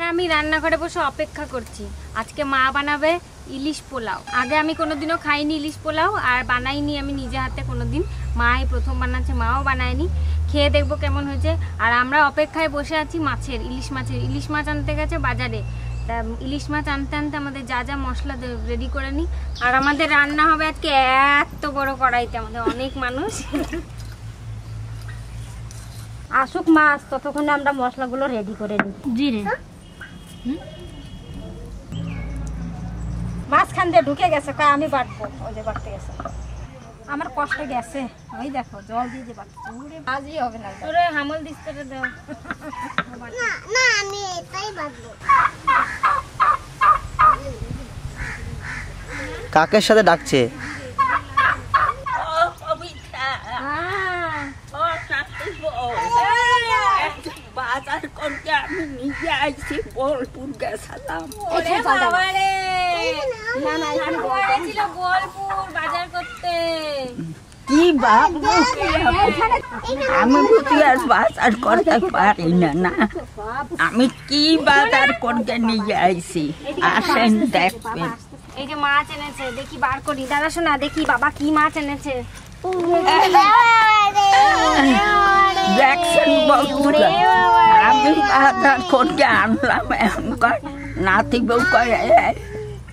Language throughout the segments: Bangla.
এখানে আমি রান্নাঘরে বসে অপেক্ষা করছি। আজকে মা বানাবে ইলিশ পোলাও। আগে আমি কোনোদিনও খাইনি ইলিশ পোলাও, আর বানাইনি আমি নিজে হাতে কোনোদিন। মাই প্রথম বানাচ্ছে, মাও বানায়নি। খেয়ে দেখবো কেমন হয়েছে। আর আমরা অপেক্ষায় বসে আছি মাছের, ইলিশ মাছ আনতে গেছে বাজারে। তা ইলিশ মাছ আনতে আনতে আমাদের যা যা মশলা রেডি করে নিই। আর আমাদের রান্না হবে আজকে এত বড় কড়াইতে, আমাদের অনেক মানুষ। আসুক মাছ, ততক্ষণে আমরা মশলাগুলো রেডি করে নিই। জিরে মাছখান দিয়ে ঢুকে গেছে, কয় আমি বাটবো। ওই যে বাটতে গেছে, আমার কষ্ট গেছে। ওই দেখো জল দিয়ে যে বাটছে, আজই হবে না। ওরে হামল দিতে দাও। না আমি এটাই বাটবো। কাকের সাথে ডাকছে। বাজার করতে আমি নিজে আইছি, বোলপুর গেছিলাম। বোলপুর বাজার করতে। কি ভাববো আমি বুঝি আর বাজার করতে পারি না। না আমি কি বাজার করতে নিয়ে আইছি, আসেন দেখবেন। এই যে মাছ এনেছে, দেখি বার করি। দাদা শোনা, দেখি বাবা কি মাছ এনেছে। দেখছেন বলপুরে আমি বাজার করতে আনলাম। এখনকার নাতি বউ করে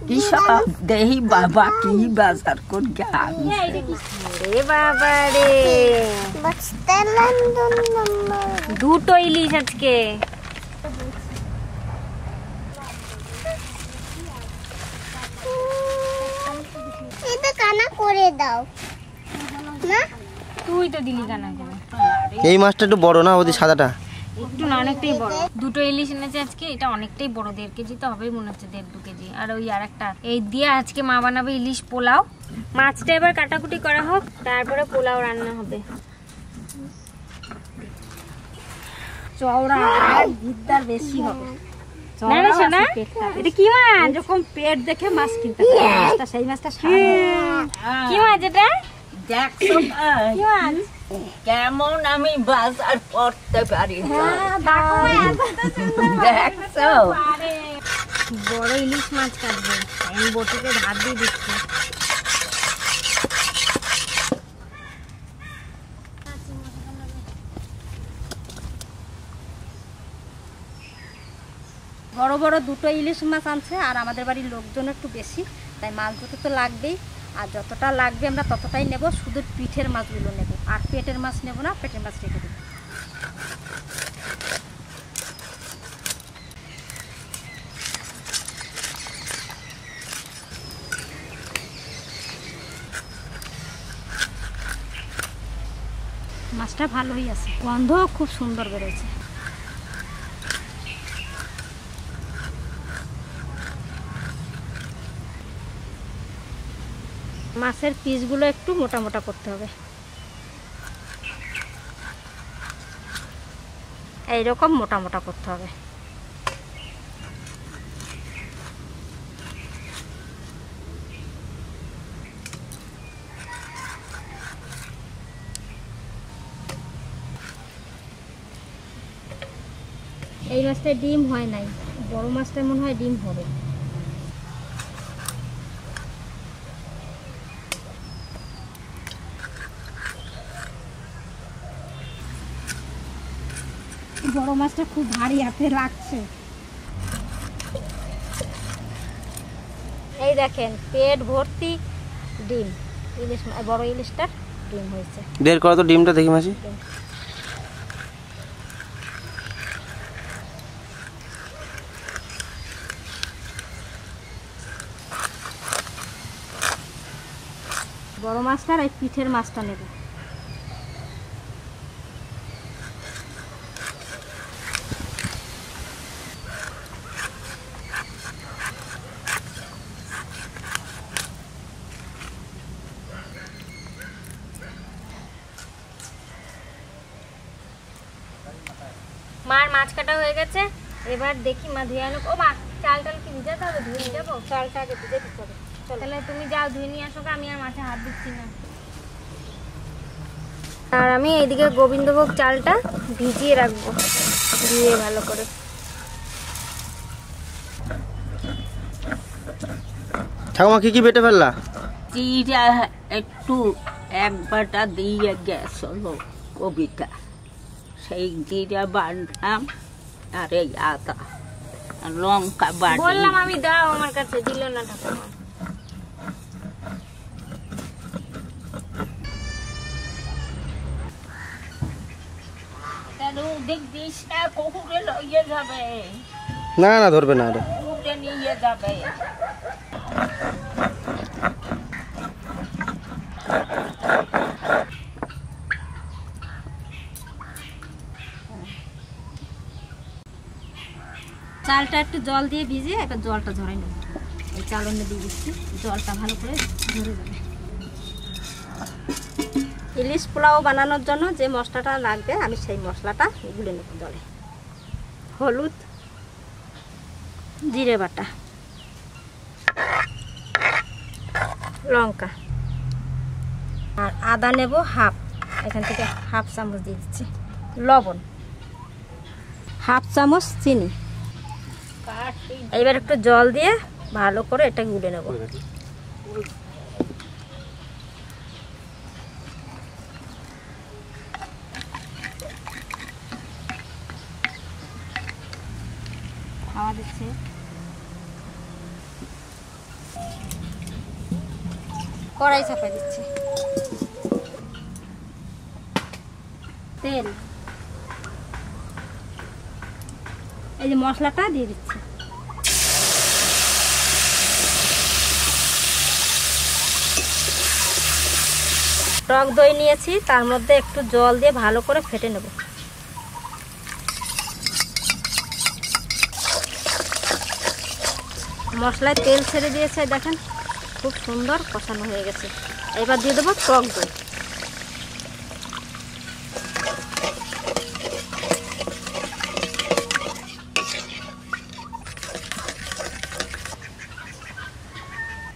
কি সব দেহি বাবা কি বাজার করতে আনছে। বাবা রে, দুটো ইলিশ আজকে। এটা কানা করে দাও না, তুই তো দিলি কানা করে। এই মাছটা একটু বড় না, ওদের সাদাটা একটু না অনেকটাই বড়। দুটো ইলিশ এনেছে আজকে, এটা অনেকটাই বড়, 1.5 কেজি তো হবেই মনে হচ্ছে, 1.5-2 কেজি। আর ওই আর একটা এই দিয়ে আজকে মা বানাবে ইলিশ পোলাও। মাছটা এবার কাটাকুটি করা হোক, তারপরে পোলাও রান্না হবে। চওড়া আর ভিতর বেশি হবে। না না শোনা, এটা কি মাছ? এরকম পেট দেখে মাছ কিনতে হবে। মাছটা সেই মাছটা কি মাছ এটা? দেখছো কি মাছ? কেমন আমি বাজার করতে পারি, দেখছো? বড় ইলিশ মাছ কাটবে, আমি বটিতে ধার দিয়ে দিচ্ছি। বড় বড় দুটো ইলিশ মাছ আনছে, আর আমাদের বাড়ির লোকজন একটু বেশি, তাই মাছ দুটো তো লাগবেই। আর যতটা লাগবে আমরা ততটাই নেব, শুধু পিঠের মাছগুলো নেব, আর পেটের মাছ নেব না। পেটের মাছ রেখে দেব। মাছটা ভালোই আছে, গন্ধ খুব সুন্দর বেরোচ্ছে। মাছের পিসগুলো একটু মোটা মোটা করতে হবে, এইরকম মোটা মোটা করতে হবে। এই মাছটায় ডিম হয় নাই, বড় মাছটায় মনে হয় ডিম হবে। বড় মাছটা খুব ভারী হাতে লাগছে। এই দেখেন পেট ভর্তি ডিম, ইলিশ বড় ইলিশটার ডিম হয়েছে। বের করো তো ডিমটা দেখি মাসি। বড় মাছটার এই পিঠের মাছটা নেব। মার মাছ কাটা হয়ে গেছে, এবার দেখি মা ধুয়ে আনুক। ও মা, চাল টাল কি ভিজাতে হবে? ধুয়ে নিয়ে যাবো? চালটা আগে ভিজে দিতে হবে। তাহলে তুমি যাও ধুয়ে নিয়ে আসো, আমি আর মাছে হাত দিচ্ছি না। আর আমি এইদিকে গোবিন্দভোগ চালটা ভিজিয়ে রাখবো, ধুয়ে ভালো করে। ঠাকুমা কি কি বেটে ফেললা? জিরা একটু এক বাটা দিয়ে গেছিল কবিতা, সেই জিরা বাটলাম, আর এই আদা আর লঙ্কা বাটি। বললাম আমি দাও, আমার কাছে দিল না ঠাকুমা। দেখ দিস না, কুকুরে লইয়ে যাবে, না না ধরবে না রে। কুকুরে নিয়ে যাবে। চালটা একটু জল দিয়ে ভিজিয়ে এবার জলটা ঝরাই নেব। এই চালনে দিয়ে দিচ্ছি, জলটা ভালো করে ঝরে যাবে। ইলিশ পোলাও বানানোর জন্য যে মশলাটা লাগবে আমি সেই মশলাটা গুলে নেব জলে। হলুদ, জিরে বাটা, লঙ্কা, আর আদা নেব হাফ, এখান থেকে হাফ চামচ দিয়ে দিচ্ছি, লবণ, হাফ চামচ চিনি। এবার একটু জল দিয়ে ভালো করে এটা গুলে নেব। খাওয়া দিচ্ছে, কড়াই চাপাই দিচ্ছে, তেল, এই যে মশলাটা দিয়ে দিচ্ছি। টক দই নিয়েছি, তার মধ্যে একটু জল দিয়ে ভালো করে ফেটে নেব। মশলায় তেল ছেড়ে দিয়েছে, দেখেন খুব সুন্দর কষানো হয়ে গেছে। এবার দিয়ে দেবো টক দই।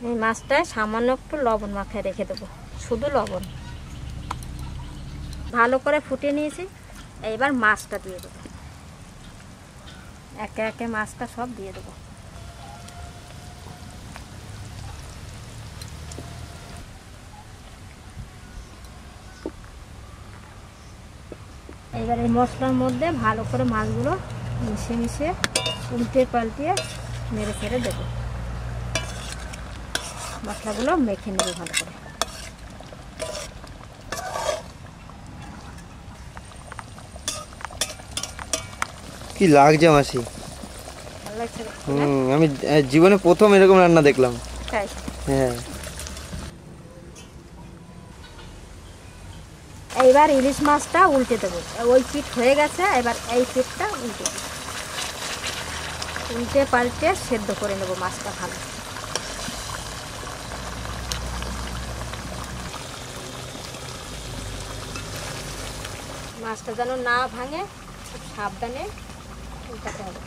এই মাছটায় সামান্য একটু লবণ মাখায় রেখে দেবো, শুধু লবণ। ভালো করে ফুটিয়ে নিয়েছি, এইবার মাছটা দিয়ে দেবো, একে একে মাছটা সব দিয়ে দেবো। এবার এই মশলার মধ্যে ভালো করে মাছগুলো মিশিয়ে মিশিয়ে উল্টে পাল্টিয়ে নেড়ে ফেড়ে দেবো। মশলাগুলো মেখে নেবো ভালো করে। কি লাগছে মাসি? ভালো লাগছে? আমি জীবনে প্রথম এরকম রান্না দেখলাম। তাই? হ্যাঁ। এইবার ইলিশ মাছটা উল্টে দেবো, ওই পিঠ হয়ে গেছে, এবার এই পিঠটা উল্টে দেবো, উল্টে পাল্টে সেদ্ধ করে নেবো মাছটা ভালো। মাছটা যেন না ভাঙে, খুব সাবধানে উল্টাতে হবে।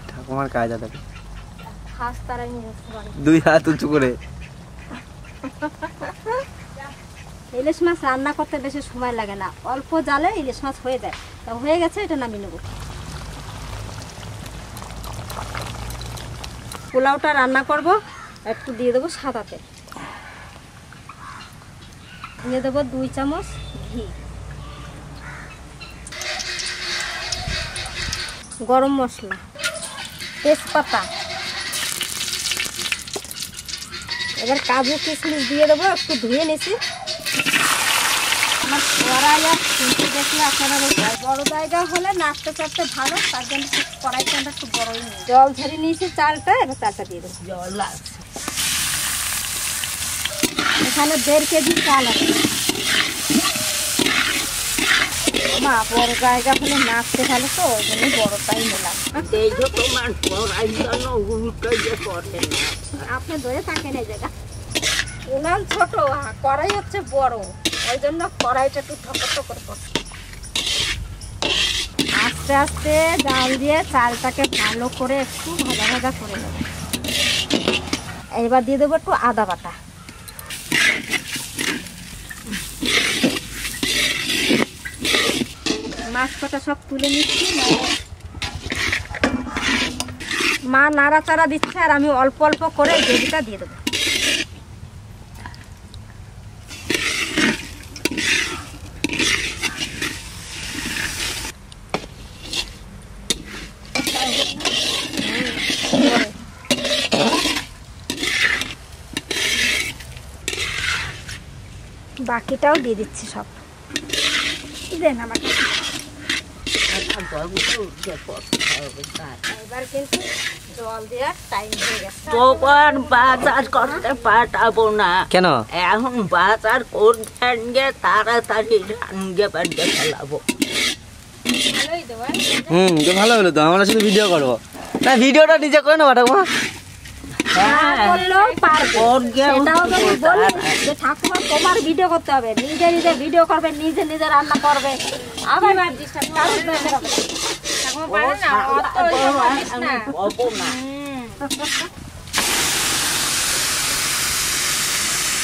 ঠাকুমার কায়দা দেখো, ফাঁস তারাই নিয়ে আসতে পারে। দুই হাত উঁচু করে। ইলিশ মাছ রান্না করতে বেশি সময় লাগে না, অল্প জালে ইলিশ মাছ হয়ে যায়। তা হয়ে গেছে, এটা নামিয়ে নেব। পোলাওটা রান্না করব, একটু দিয়ে দেবো সাদা তেল, দিয়ে দেবো 2 চামচ ঘি, গরম মশলা, তেজপাতা, এবার কাজু কিশমিশ দিয়ে দেবো, একটু ধুয়ে নিয়েছি। আমার কড়াই আর শুনতে দেখলে আপনারা বড় জায়গা হলে নাচতে চাপতে ভালো, তার জন্য কড়াইটা আমরা একটু বড়ই নিই। জল ঝরিয়ে নিয়েছি চালটা, এবার চালটা দিয়ে দেবো। জল আছে এখানে 1.5 কেজি চাল আছে। মা বড় জায়গা হলে নাচতে ভালো, তো ওই জন্য বড়টাই নিলাম। এই যে তোমার কড়াই জন্য উল্টো যে করে না, আপনি ধরে থাকেন এই জায়গা। উনান ছোট, কড়াই হচ্ছে বড়, ওই জন্য কড়াইটা একটু ঠকট করে পড়ছে। আস্তে আস্তে জাল দিয়ে চালটাকে ভালো করে একটু ভাজা ভাজা করে নেব। এবার দিয়ে দেবো একটু আদা বাটা, মাছ কটা সব তুলে নিচ্ছি। মা নাড়াচাড়া দিচ্ছে আর আমি অল্প অল্প করে গ্রেভিটা দিয়ে দেবো। বাকিটাও দিয়ে দিচ্ছি সব। দেন আমাকে এবার কিন্তু জল দেওয়ার টাইম হয়ে গেছে। তোর বাজার করতে পাঠাবো না কেন? এখন বাজার করবেন গে তাড়াতাড়ি রান্না বান্না ফেলাবো। ভালোই দেবো। তো ভালো হলো তো, আমরা শুধু ভিডিও করবো। না ভিডিওটা নিজে করে নেবো ঠাকুমা। বললেও পারবো। সেটাও যদি বলি যে ঠাকুমা তোমার ভিডিও করতে হবে, নিজে নিজে ভিডিও করবে, নিজে নিজে রান্না করবে, আবার কারোর দরকার হবে না। ঠাকুমা পারে না, অত ওইসব পারিস না। পাবো না।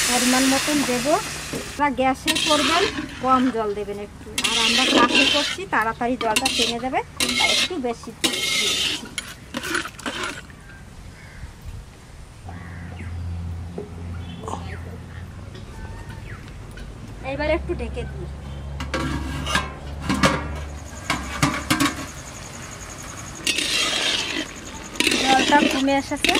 পরিমাণ মতন দেবো। গ্যাসে করবেন কম জল দেবেন একটু, আর আমরা কাঠে করছি তাড়াতাড়ি জলটা টেনে দেবে, আর একটু বেশি দিচ্ছি। এবার একটু ঢেকে দিই। জলটা কমে এসেছে,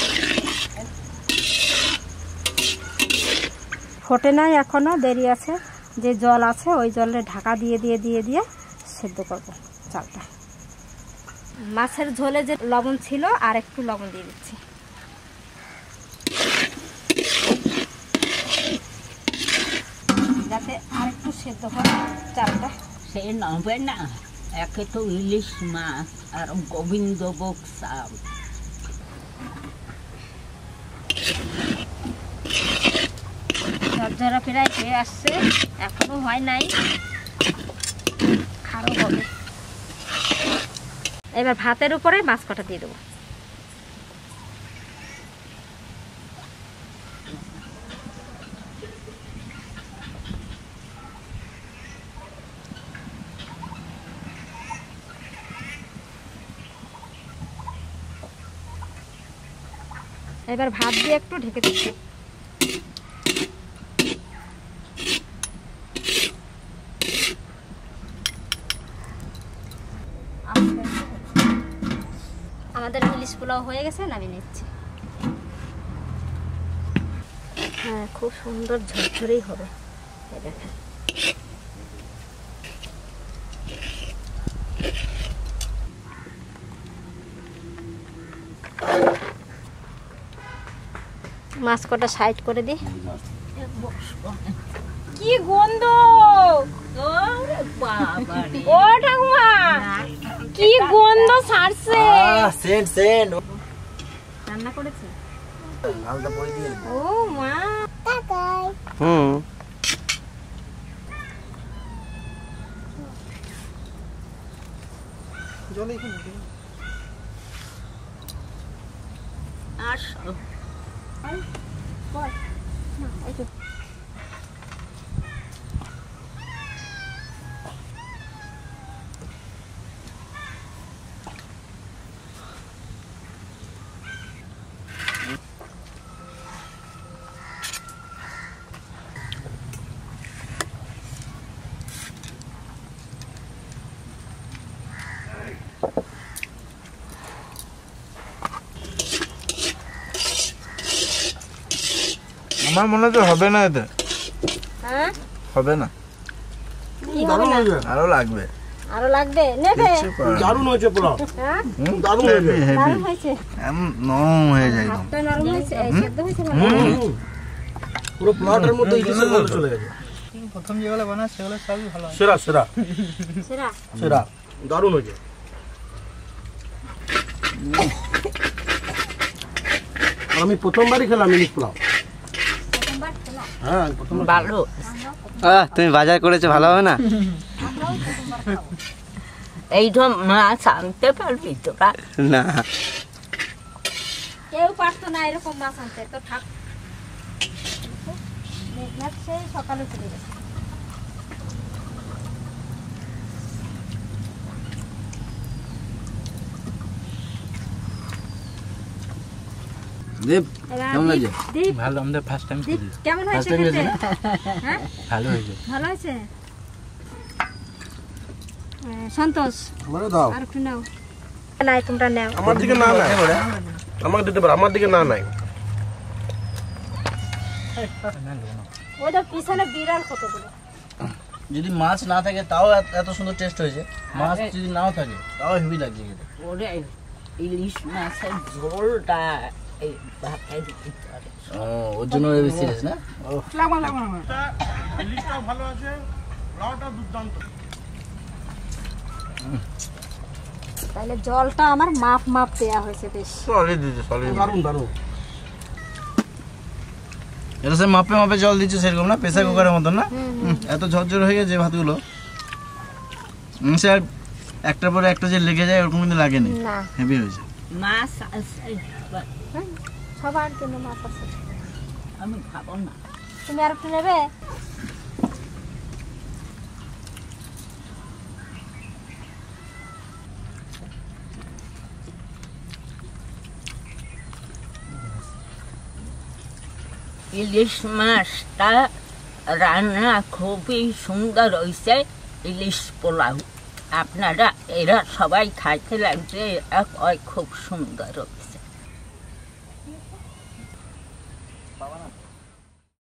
ফোটে নাই এখনো, দেরি আছে। যে জল আছে ওই জলে ঢাকা দিয়ে সেদ্ধ করবো চালটা। মাছের ঝোলে যে লবণ ছিল আর একটু লবণ দিয়ে দিচ্ছি, যাতে আর একটু সেদ্ধ হয় চালটা। সে নবে না, একে তো ইলিশ মাছ আর গোবিন্দভোগ চাল। ঝরঝরা প্রায় হয়ে আসছে, এখনো হয় নাই, আরো হবে। এবার ভাতের উপরে মাছ কটা দিয়ে দেবো। এবার ভাত দিয়ে একটু ঢেকে দিচ্ছি। আমাদের ইলিশ পোলাও হয়ে গেছে, নামিয়ে নিচ্ছি। হ্যাঁ, খুব সুন্দর ঝরঝরেই হবে। এই দেখেন, মাছ কটা সাইড করে দিই। কি গন্ধ! ও ঠাকুমা, কি গন্ধ ছাড়ছে! রান্না করেছি। ও মা, আসো। আমার মনে হয় হবে না, এতে হ্যাঁ, হবে না, কি হবে না? আরো লাগবে। আরো লাগবে, নেবে। দারুণ হয়েছে পোলাও, হ্যাঁ, দারুণ হয়েছে। দারুণ হয়েছে। নরম হয়ে যায় একদম। ভাতটা নরম হয়েছে, এই সেদ্ধ হয়েছে ভালো। পুরো পোলাওটার মধ্যে ইলিশের গন্ধ চলে গেছে। প্রথম যেগুলো বানায় সেগুলো সবই ভালো হয়। সেরা সেরা সেরা। সেরা, দারুণ হয়েছে। আমি প্রথমবারই খেলাম ইলিশ পোলাও। প্রথমবার খেলাম। হ্যাঁ, প্রথমবার। ভালো। তুমি বাজার করেছো, ভালো হবে না? এইসব মাছ আনতে পারবি তোরা? না, কেউ পারতো না এরকম মাছ আনতে, তো থাক। মেঘনাথ সেই সকালে চলে গেছে। দীপ কেমন লাগছে? দীপ ভালো, আমাদের ফার্স্ট টাইম দীপ কেমন হয়েছে First time খেতে? হয়েছে হ্যাঁ ভালো হয়েছে। ভালো হয়েছে। সন্তোষ আমারও দাও। আর একটু নাও। নাই তোমরা নাও। আমার দিকে না নাই, আমাকে দিতে পারো, আমার দিকে না নাই। ওইটা পিছনে বিড়াল কতগুলো। যদি মাছ না থাকে তাও এত সুন্দর টেস্ট হয়েছে, মাছ যদি নাও থাকে তাও হেভি লাগছে খেতে। ওরে ইলিশ মাছের ঝোলটা এই ভাতে দিতে পারে। ও ওর জন্য হেভি সিরিয়াস না? ইলিশটাও ভালো আছে, পোলাওটা দুর্দান্ত। তাহলে জলটা আমার মাপ মাপ দেয়া হয়েছে বেশ। সলিড দিতে, সলিড। দারুণ দারুণ। এটা সে মাপে মাপে জল দিচ্ছে সেরকম না, প্রেসার কুকারের মতন না? এত ঝরঝর হয়ে গেছে ভাতগুলো, সে আর একটার পরে একটা যে লেগে যায় ওরকম কিন্তু লাগেনি, না হেভি হয়েছে। মাছ আছে সবার জন্য মাপ আছে। আমি খাবো না। তুমি আর একটু নেবে? ইলিশ মাছটা রান্না খুবই সুন্দর হয়েছে। ইলিশ পোলাও আপনারা এরা সবাই খাইতে লাগছে, এরা কয় খুব সুন্দর।